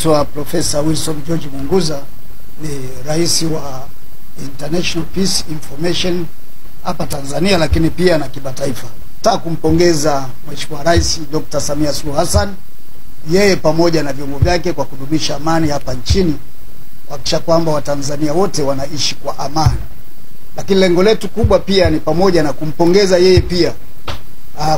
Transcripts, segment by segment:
Profesa Wilson George Munguza ni rais wa International Peace Information hapa Tanzania, lakini pia na kimataifa. Nataka kumpongeza Mheshimiwa Rais Dr. Samia Suluhu Hassan, yeye pamoja na vyombo vyake kwa kudumisha amani hapa nchini, kuhakikisha kwamba Watanzania wote wanaishi kwa amani. Lakini lengo letu kubwa pia ni pamoja na kumpongeza yeye pia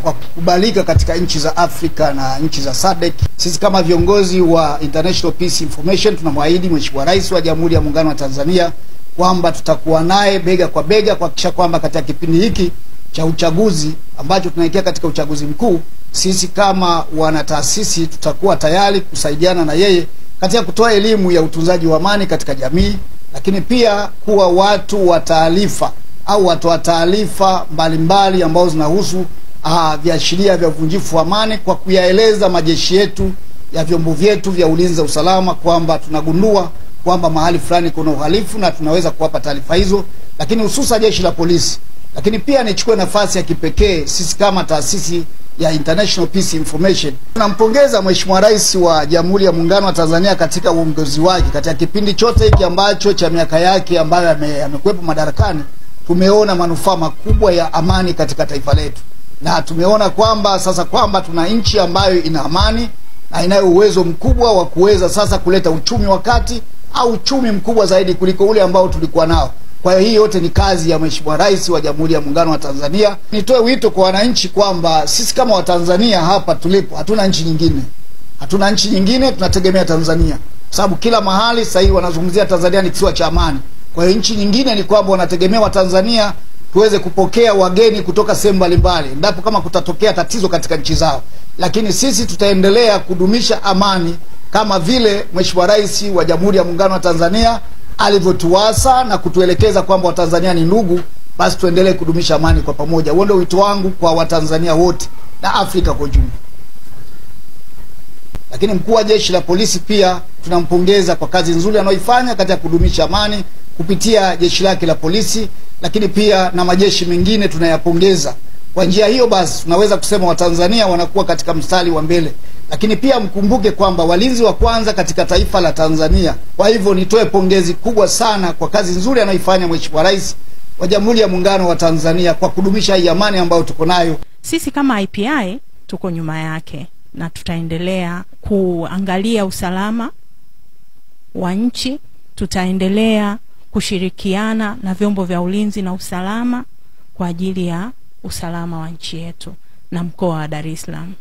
kwa kukubalika katika nchi za Afrika na nchi za SADC. Sisi kama viongozi wa International Peace Information tunamwahidi Mheshimiwa Rais wa Jamhuri ya Muungano wa Tanzania kwamba tutakuwa naye bega kwa bega kuhakikisha kwamba katika kipindi hiki cha uchaguzi ambacho tunaelekea katika uchaguzi mkuu, sisi kama wanataasisi tutakuwa tayari kusaidiana na yeye katika kutoa elimu ya utunzaji wa amani katika jamii, lakini pia kuwa watu wa taarifa au watoa taarifa mbalimbali ambao zinahusu viashiria vya uvunjifu wa amani, kwa kuyaeleza majeshi yetu ya vyombo vyetu vya ulinzi na usalama kwamba tunagundua kwamba mahali fulani kuna uhalifu na tunaweza kuwapa taarifa hizo, lakini hususan jeshi la polisi. Lakini pia nichukue nafasi ya kipekee, sisi kama taasisi ya International Peace Information tunampongeza Mheshimiwa Rais wa Jamhuri ya Muungano wa Tanzania katika uongozi wake katika kipindi chote hiki ambacho cha miaka yake ambayo amekuwepo madarakani. Tumeona manufaa makubwa ya amani katika taifa letu, na tumeona kwamba sasa kwamba tuna nchi ambayo ina amani na inayo uwezo mkubwa wa kuweza sasa kuleta uchumi wa kati au uchumi mkubwa zaidi kuliko ule ambao tulikuwa nao. Kwa hiyo hii yote ni kazi ya Mheshimiwa Rais wa Jamhuri ya Muungano wa Tanzania. Nitoe wito kwa wananchi kwamba sisi kama Watanzania hapa tulipo hatuna nchi nyingine. Hatuna nchi nyingine, tunategemea Tanzania. Kwa sababu kila mahali sasa hivi wanazungumzia Tanzania ni kisiwa cha amani. Kwa hiyo nchi nyingine ni kwamba wanategemea Watanzania tuweze kupokea wageni kutoka sehemu mbalimbali endapo kama kutatokea tatizo katika nchi zao. Lakini sisi tutaendelea kudumisha amani kama vile Mheshimiwa Rais wa Jamhuri ya Muungano wa Tanzania alivyotuasa na kutuelekeza kwamba Watanzania ni ndugu, basi tuendelee kudumisha amani kwa pamoja. Huo ndio wito wangu kwa Watanzania wote na Afrika kwa ujumla. Lakini mkuu wa jeshi la polisi pia tunampongeza kwa kazi nzuri anayoifanya katika kudumisha amani kupitia jeshi lake la polisi, lakini pia na majeshi mengine tunayapongeza. Kwa njia hiyo basi tunaweza kusema Watanzania wanakuwa katika mstari wa mbele. Lakini pia mkumbuke kwamba walinzi wa kwanza katika taifa la Tanzania. Kwa hivyo nitoe pongezi kubwa sana kwa kazi nzuri anayoifanya Mheshimiwa Rais wa Jamhuri ya Muungano wa Tanzania kwa kudumisha hii amani ambayo tuko nayo. Sisi kama IPI tuko nyuma yake na tutaendelea kuangalia usalama wa nchi, tutaendelea kushirikiana na vyombo vya ulinzi na usalama kwa ajili ya usalama wa nchi yetu na mkoa wa Dar es Salaam.